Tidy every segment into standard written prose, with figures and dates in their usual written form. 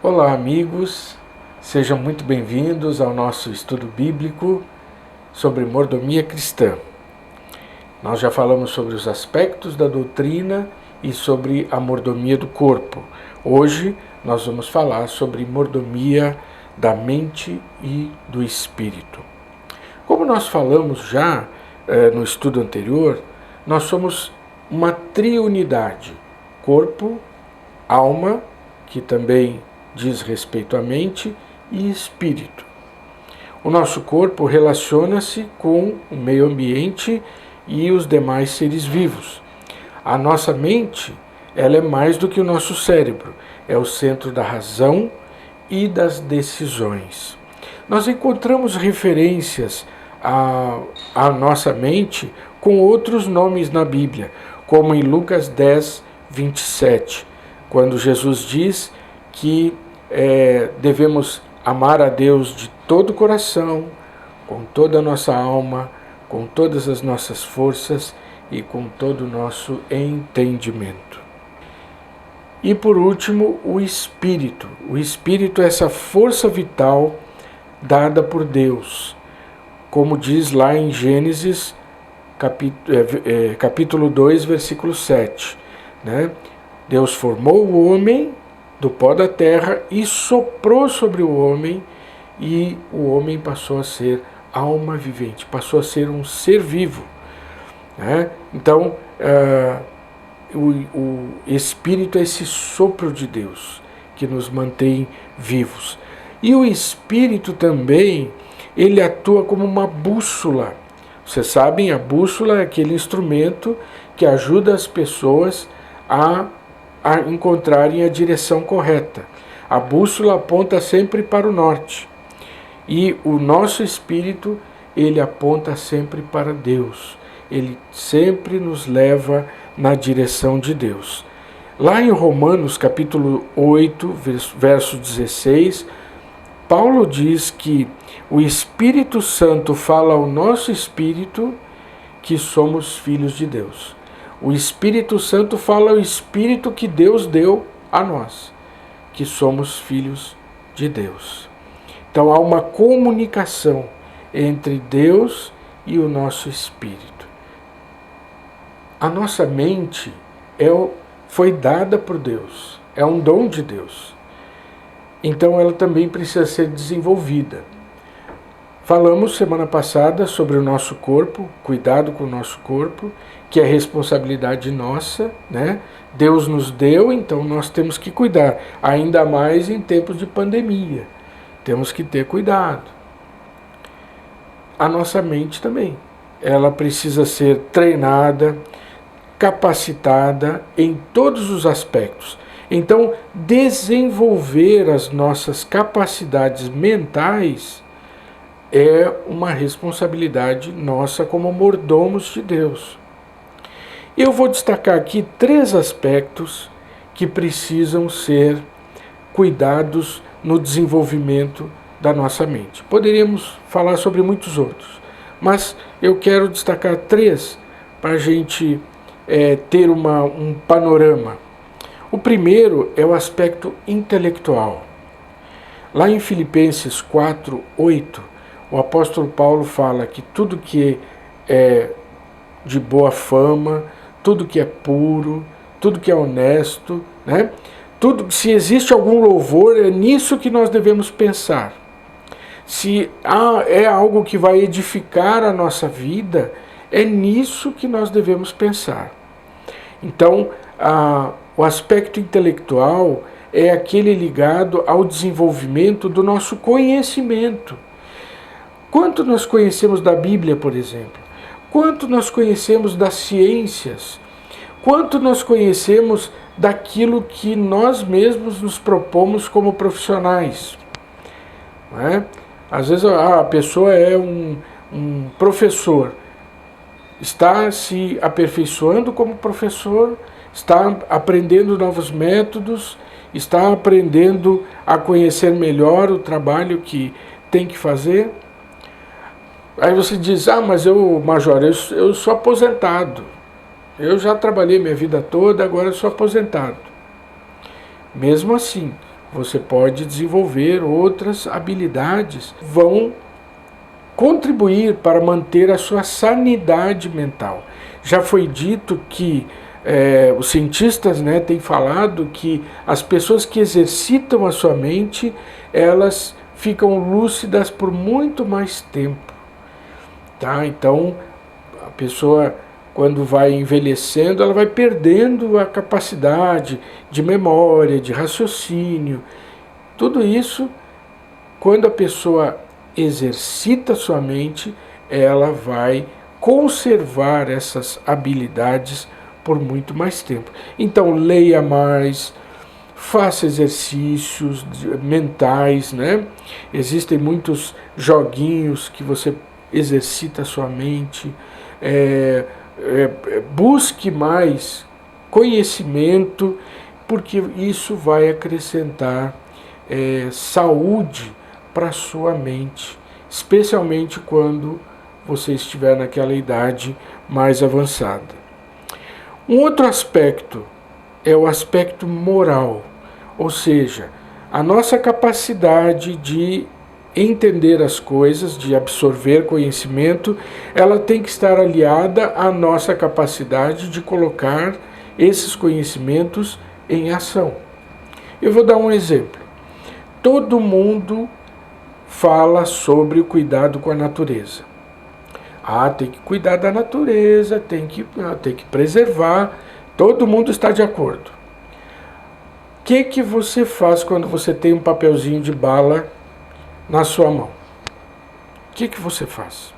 Olá, amigos, sejam muito bem-vindos ao nosso estudo bíblico sobre mordomia cristã. Nós já falamos sobre os aspectos da doutrina e sobre a mordomia do corpo. Hoje nós vamos falar sobre mordomia da mente e do espírito. Como nós falamos já no estudo anterior, nós somos uma triunidade: corpo, alma, que também diz respeito à mente, e espírito. O nosso corpo relaciona-se com o meio ambiente e os demais seres vivos. A nossa mente, ela é mais do que o nosso cérebro, é o centro da razão e das decisões. Nós encontramos referências à nossa mente com outros nomes na Bíblia, como em Lucas 10, 27, quando Jesus diz que devemos amar a Deus de todo o coração, com toda a nossa alma, com todas as nossas forças e com todo o nosso entendimento. E por último, o Espírito. O Espírito é essa força vital dada por Deus, como diz lá em Gênesis capítulo 2, versículo 7. Né? Deus formou o homem do pó da terra e soprou sobre o homem, e o homem passou a ser alma vivente, passou a ser um ser vivo. Né? Então, o Espírito é esse sopro de Deus que nos mantém vivos. E o Espírito também, ele atua como uma bússola. Vocês sabem, a bússola é aquele instrumento que ajuda as pessoas a encontrarem a direção correta. A bússola aponta sempre para o norte. E o nosso espírito, ele aponta sempre para Deus. Ele sempre nos leva na direção de Deus. Lá em Romanos capítulo 8, verso 16, Paulo diz que o Espírito Santo fala ao nosso espírito que somos filhos de Deus. O Espírito Santo fala ao Espírito que Deus deu a nós, que somos filhos de Deus. Então há uma comunicação entre Deus e o nosso Espírito. A nossa mente foi dada por Deus, é um dom de Deus. Então ela também precisa ser desenvolvida. Falamos semana passada sobre o nosso corpo, cuidado com o nosso corpo, que é responsabilidade nossa, né? Deus nos deu, então nós temos que cuidar, ainda mais em tempos de pandemia. Temos que ter cuidado. A nossa mente também, ela precisa ser treinada, capacitada em todos os aspectos. Então, desenvolver as nossas capacidades mentais é uma responsabilidade nossa como mordomos de Deus. Eu vou destacar aqui 3 aspectos que precisam ser cuidados no desenvolvimento da nossa mente. Poderíamos falar sobre muitos outros, mas eu quero destacar 3 para a gente ter um panorama. O primeiro é o aspecto intelectual. Lá em Filipenses 4, 8, o apóstolo Paulo fala que tudo que é de boa fama, tudo que é puro, tudo que é honesto, né? Se existe algum louvor, é nisso que nós devemos pensar. Se é algo que vai edificar a nossa vida, é nisso que nós devemos pensar. Então, o aspecto intelectual é aquele ligado ao desenvolvimento do nosso conhecimento. Quanto nós conhecemos da Bíblia, por exemplo? Quanto nós conhecemos das ciências? Quanto nós conhecemos daquilo que nós mesmos nos propomos como profissionais? Não é? Às vezes a pessoa é um professor, está se aperfeiçoando como professor, está aprendendo novos métodos, está aprendendo a conhecer melhor o trabalho que tem que fazer. Aí você diz, mas Major, eu sou aposentado. Eu já trabalhei minha vida toda, agora eu sou aposentado. Mesmo assim, você pode desenvolver outras habilidades, vão contribuir para manter a sua sanidade mental. Já foi dito que os cientistas, têm falado que as pessoas que exercitam a sua mente, elas ficam lúcidas por muito mais tempo. Tá? Então, a pessoa, quando vai envelhecendo, ela vai perdendo a capacidade de memória, de raciocínio. Tudo isso, quando a pessoa exercita sua mente, ela vai conservar essas habilidades por muito mais tempo. Então, leia mais, faça exercícios mentais, Existem muitos joguinhos que você exercita a sua mente, busque mais conhecimento, porque isso vai acrescentar saúde para a sua mente, especialmente quando você estiver naquela idade mais avançada. Um outro aspecto é o aspecto moral, ou seja, a nossa capacidade de entender as coisas, de absorver conhecimento, ela tem que estar aliada à nossa capacidade de colocar esses conhecimentos em ação. Eu vou dar um exemplo. Todo mundo fala sobre o cuidado com a natureza. Tem que cuidar da natureza, tem que preservar, todo mundo está de acordo. O que você faz quando você tem um papelzinho de bala na sua mão? O que você faz?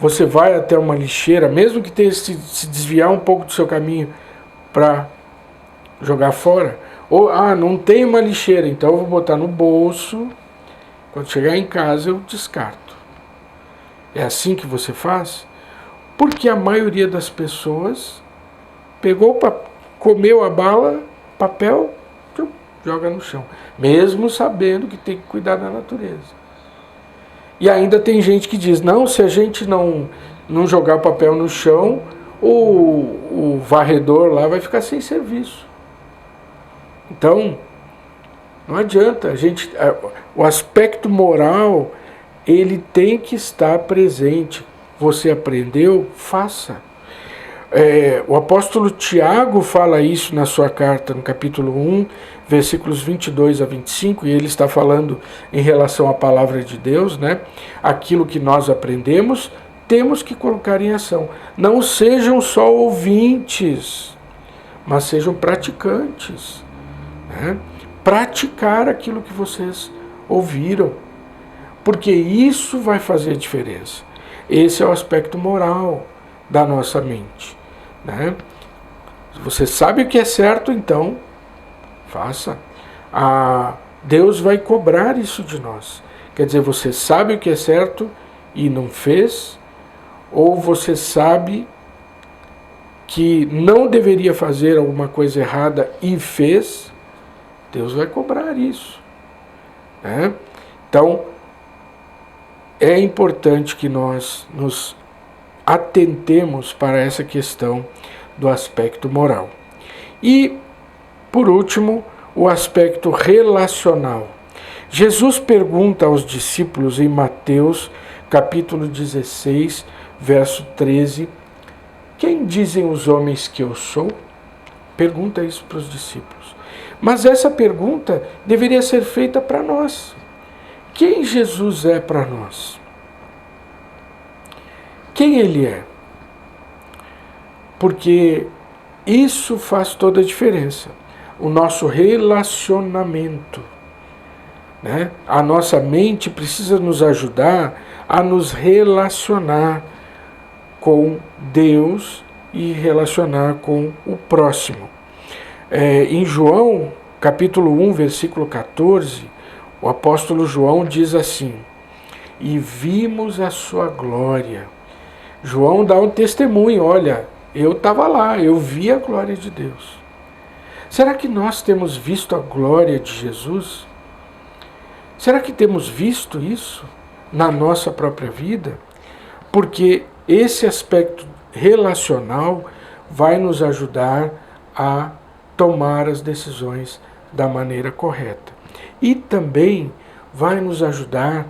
Você vai até uma lixeira, mesmo que tenha se desviar um pouco do seu caminho para jogar fora? Ou, não tem uma lixeira, então eu vou botar no bolso, quando chegar em casa eu descarto. É assim que você faz? Porque a maioria das pessoas comeu a bala, papel, joga no chão, mesmo sabendo que tem que cuidar da natureza. E ainda tem gente que diz, se a gente não jogar o papel no chão, o varredor lá vai ficar sem serviço. Então, não adianta, o aspecto moral, ele tem que estar presente. Você aprendeu? Faça. O apóstolo Tiago fala isso na sua carta, no capítulo 1, versículos 22 a 25, e ele está falando em relação à palavra de Deus, Aquilo que nós aprendemos, temos que colocar em ação. Não sejam só ouvintes, mas sejam praticantes. Praticar aquilo que vocês ouviram, porque isso vai fazer diferença. Esse é o aspecto moral da nossa mente. Se você sabe o que é certo, então faça. Deus vai cobrar isso de nós. Quer dizer, você sabe o que é certo e não fez, ou você sabe que não deveria fazer alguma coisa errada e fez, Deus vai cobrar isso. Então, é importante que nós nos atentemos para essa questão do aspecto moral. E, por último, o aspecto relacional. Jesus pergunta aos discípulos em Mateus, capítulo 16, verso 13, quem dizem os homens que eu sou? Pergunta isso para os discípulos. Mas essa pergunta deveria ser feita para nós. Quem Jesus é para nós? Quem Ele é? Porque isso faz toda a diferença. O nosso relacionamento. A nossa mente precisa nos ajudar a nos relacionar com Deus e relacionar com o próximo. Em João, capítulo 1, versículo 14, o apóstolo João diz assim: e vimos a sua glória, João dá um testemunho, olha, eu estava lá, eu vi a glória de Deus. Será que nós temos visto a glória de Jesus? Será que temos visto isso na nossa própria vida? Porque esse aspecto relacional vai nos ajudar a tomar as decisões da maneira correta. E também vai nos ajudar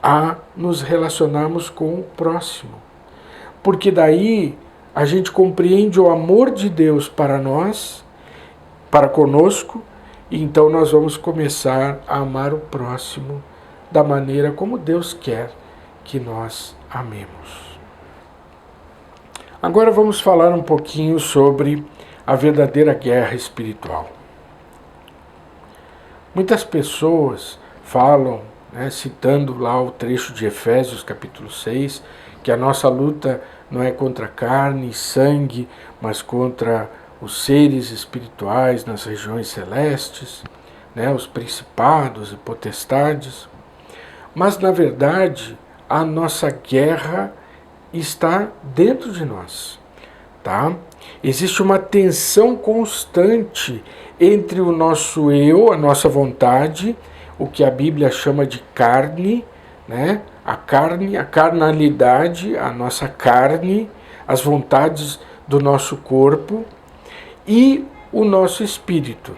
a nos relacionarmos com o próximo. Porque daí a gente compreende o amor de Deus para nós, para conosco, e então nós vamos começar a amar o próximo da maneira como Deus quer que nós amemos. Agora vamos falar um pouquinho sobre a verdadeira guerra espiritual. Muitas pessoas falam, citando lá o trecho de Efésios capítulo 6, que a nossa luta não é contra carne e sangue, mas contra os seres espirituais nas regiões celestes, os principados e potestades. Mas, na verdade, a nossa guerra está dentro de nós. Tá? Existe uma tensão constante entre o nosso eu, a nossa vontade, o que a Bíblia chama de carne, a carnalidade, a nossa carne, as vontades do nosso corpo e o nosso espírito.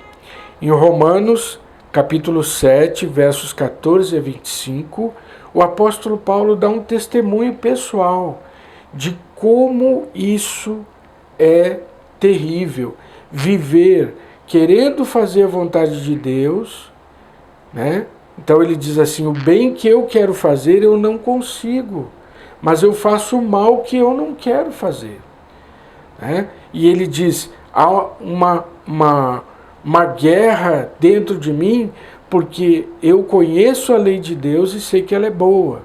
Em Romanos, capítulo 7, versos 14 a 25, o apóstolo Paulo dá um testemunho pessoal de como isso é terrível. Viver querendo fazer a vontade de Deus, Então ele diz assim, o bem que eu quero fazer eu não consigo, mas eu faço o mal que eu não quero fazer. E ele diz, há uma guerra dentro de mim, porque eu conheço a lei de Deus e sei que ela é boa,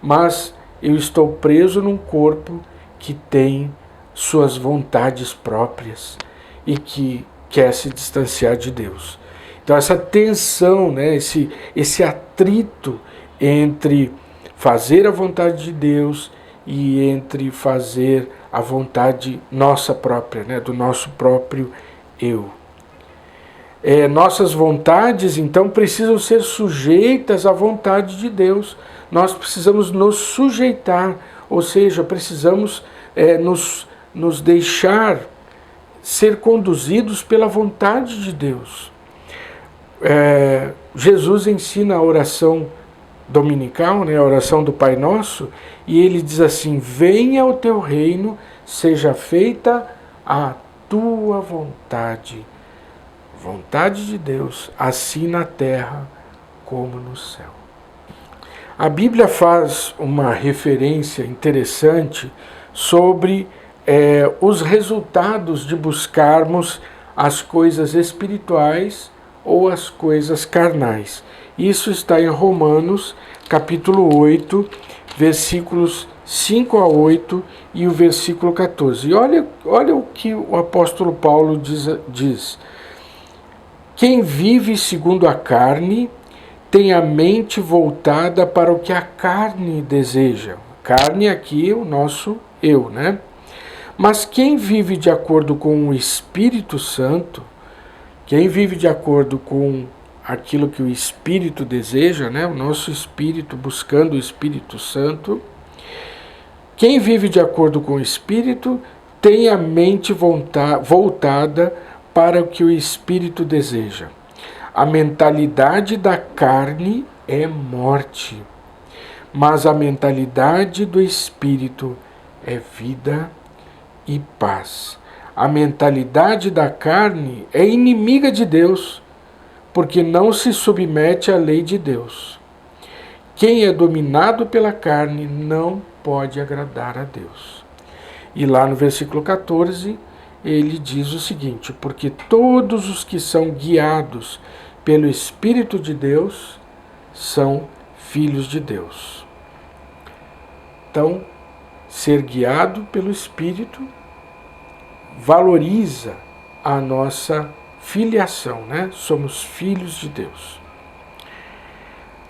mas eu estou preso num corpo que tem suas vontades próprias e que quer se distanciar de Deus. Então essa tensão, esse atrito entre fazer a vontade de Deus e entre fazer a vontade nossa própria, do nosso próprio eu. Nossas vontades, então, precisam ser sujeitas à vontade de Deus. Nós precisamos nos sujeitar, ou seja, precisamos nos deixar ser conduzidos pela vontade de Deus. Jesus ensina a oração dominical, a oração do Pai Nosso, e ele diz assim, venha o teu reino, seja feita a tua vontade. Vontade de Deus, assim na terra como no céu. A Bíblia faz uma referência interessante sobre os resultados de buscarmos as coisas espirituais ou as coisas carnais. Isso está em Romanos, capítulo 8, versículos 5 a 8 e o versículo 14. E olha o que o apóstolo Paulo diz. Quem vive segundo a carne tem a mente voltada para o que a carne deseja. Carne aqui é o nosso eu, Mas quem vive de acordo com o Espírito Santo, quem vive de acordo com aquilo que o Espírito deseja, o nosso Espírito buscando o Espírito Santo, quem vive de acordo com o Espírito tem a mente voltada para o que o Espírito deseja. A mentalidade da carne é morte, mas a mentalidade do Espírito é vida e paz. A mentalidade da carne é inimiga de Deus, porque não se submete à lei de Deus. Quem é dominado pela carne não pode agradar a Deus. E lá no versículo 14, ele diz o seguinte, porque todos os que são guiados pelo Espírito de Deus são filhos de Deus. Então, ser guiado pelo Espírito valoriza a nossa filiação, Somos filhos de Deus.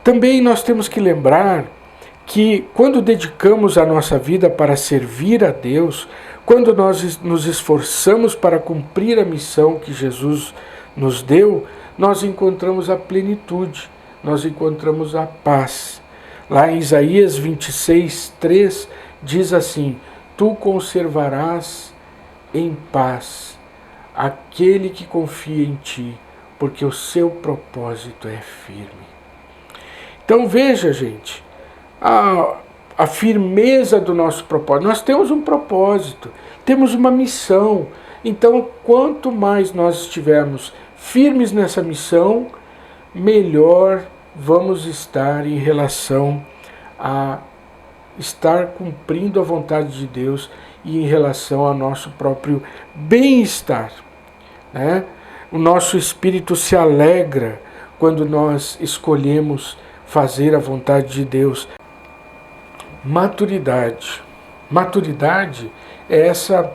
Também nós temos que lembrar que quando dedicamos a nossa vida para servir a Deus, quando nós nos esforçamos para cumprir a missão que Jesus nos deu, nós encontramos a plenitude, nós encontramos a paz. Lá em Isaías 26:3 diz assim: Tu conservarás em paz aquele que confia em ti, porque o seu propósito é firme. Então veja, gente, a firmeza do nosso propósito. Nós temos um propósito, temos uma missão. Então, quanto mais nós estivermos firmes nessa missão, melhor vamos estar em relação a estar cumprindo a vontade de Deus e em relação ao nosso próprio bem-estar, né? O nosso espírito se alegra quando nós escolhemos fazer a vontade de Deus. Maturidade. Maturidade é essa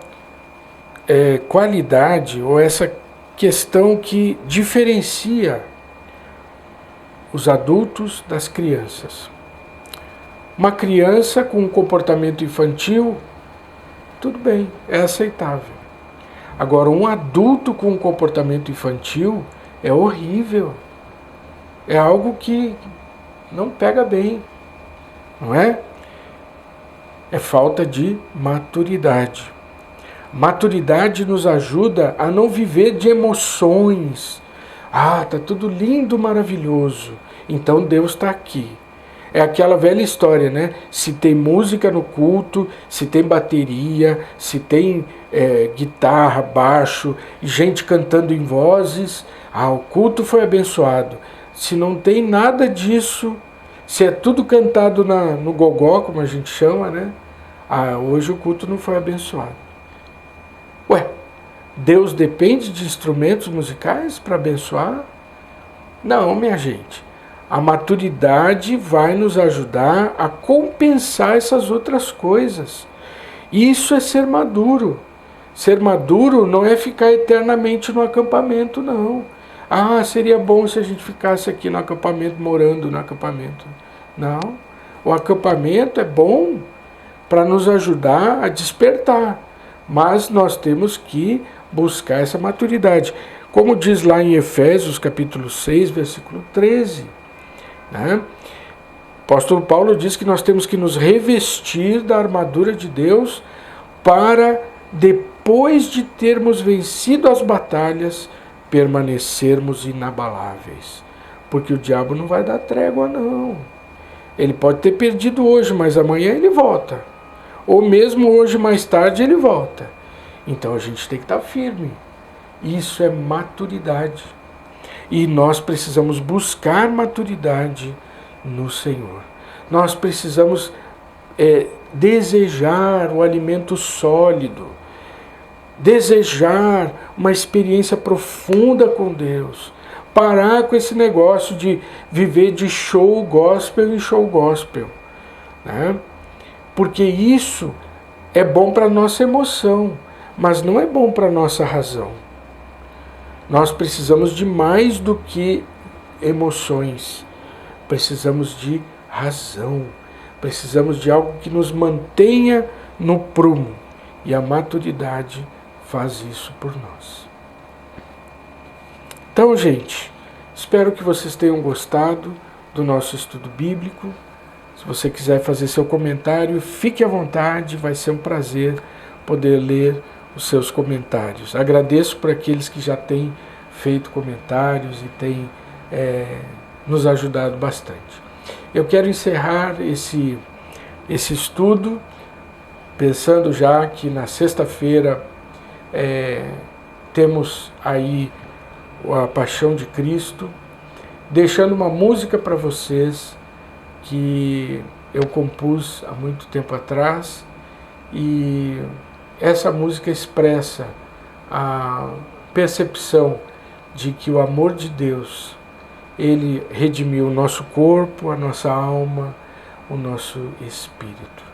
qualidade ou essa questão que diferencia os adultos das crianças. Uma criança com um comportamento infantil, tudo bem, é aceitável. Agora, um adulto com um comportamento infantil é horrível. É algo que não pega bem, não é? É falta de maturidade. Maturidade nos ajuda a não viver de emoções. Ah, tá tudo lindo, maravilhoso. Então Deus está aqui. É aquela velha história, né? Se tem música no culto, se tem bateria, se tem guitarra, baixo, gente cantando em vozes, o culto foi abençoado. Se não tem nada disso, se é tudo cantado no gogó, como a gente chama, né? Hoje o culto não foi abençoado. Ué, Deus depende de instrumentos musicais para abençoar? Não, minha gente. A maturidade vai nos ajudar a compensar essas outras coisas. Isso é ser maduro. Ser maduro não é ficar eternamente no acampamento, não. Seria bom se a gente ficasse aqui no acampamento, morando no acampamento. Não. O acampamento é bom para nos ajudar a despertar. Mas nós temos que buscar essa maturidade. Como diz lá em Efésios capítulo 6, versículo 13. Né? O apóstolo Paulo diz que nós temos que nos revestir da armadura de Deus para, depois de termos vencido as batalhas, permanecermos inabaláveis. Porque o diabo não vai dar trégua, não. Ele pode ter perdido hoje, mas amanhã ele volta. Ou mesmo hoje mais tarde ele volta. Então a gente tem que estar firme. Isso é maturidade. E nós precisamos buscar maturidade no Senhor. Nós precisamos desejar o alimento sólido. Desejar uma experiência profunda com Deus. Parar com esse negócio de viver de show gospel em show gospel. Né? Porque isso é bom para a nossa emoção, mas não é bom para a nossa razão. Nós precisamos de mais do que emoções. Precisamos de razão. Precisamos de algo que nos mantenha no prumo. E a maturidade faz isso por nós. Então, gente, espero que vocês tenham gostado do nosso estudo bíblico. Se você quiser fazer seu comentário, fique à vontade, vai ser um prazer poder ler os seus comentários. Agradeço por aqueles que já têm feito comentários e têm nos ajudado bastante. Eu quero encerrar esse estudo pensando já que na sexta-feira temos aí a Paixão de Cristo, deixando uma música para vocês que eu compus há muito tempo atrás, e essa música expressa a percepção de que o amor de Deus, ele redimiu o nosso corpo, a nossa alma, o nosso espírito.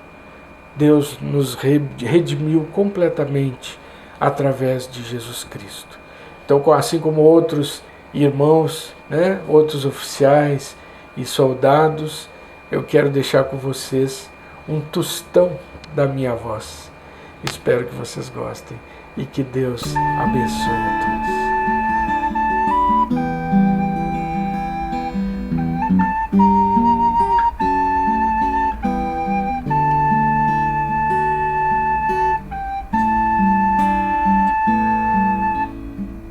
Deus nos redimiu completamente através de Jesus Cristo. Então, assim como outros irmãos, né, outros oficiais e soldados, eu quero deixar com vocês um tostão da minha voz. Espero que vocês gostem e que Deus abençoe a todos.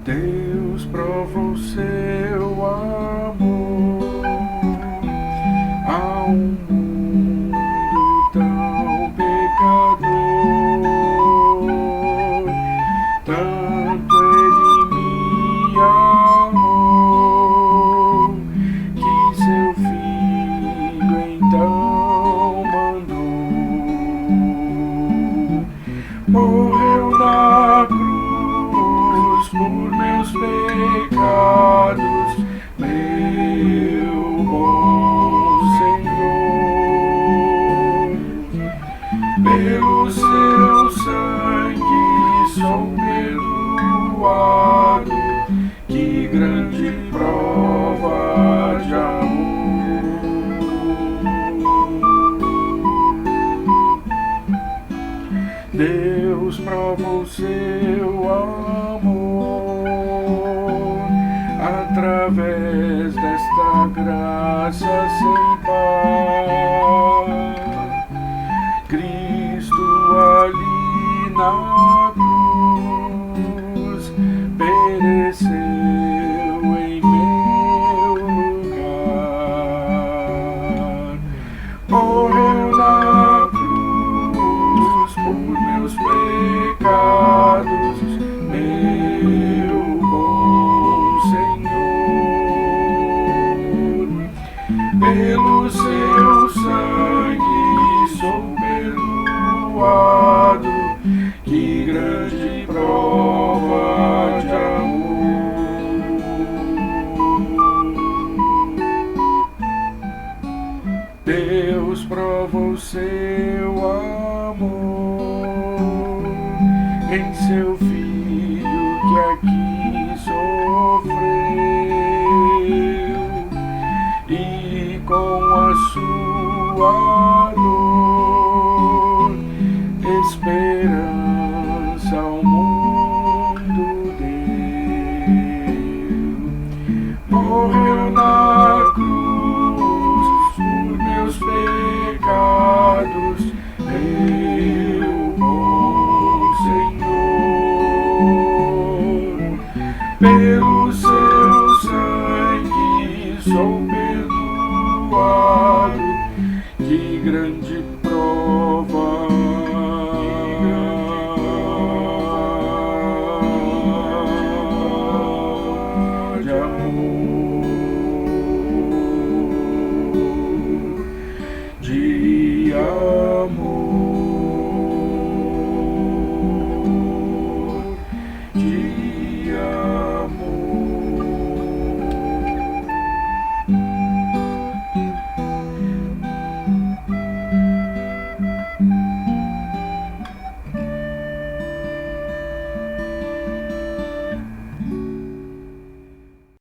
Deus prova o seu amor a um mundo tão pecador. Tanto Ele me amou que seu Filho então mandou. Morreu na cruz por meus pecados, meu bom Senhor. Pelo seu sangue sou perdoado, que grande prova de amor. Deus prova o seu amor através desta graça sem par. Cristo ali na cruz pereceu em meu lugar. Morreu na cruz por meus pecados, meu bom Senhor. Pelo seu sangue sou perdoado, que grande prova de amor. Deus prova o seu amor em seu Filho que aqui sofreu, e com a sua dor esperança ao mundo deu. Morreu na cruz por meus pecados, meu bom Senhor. Pelo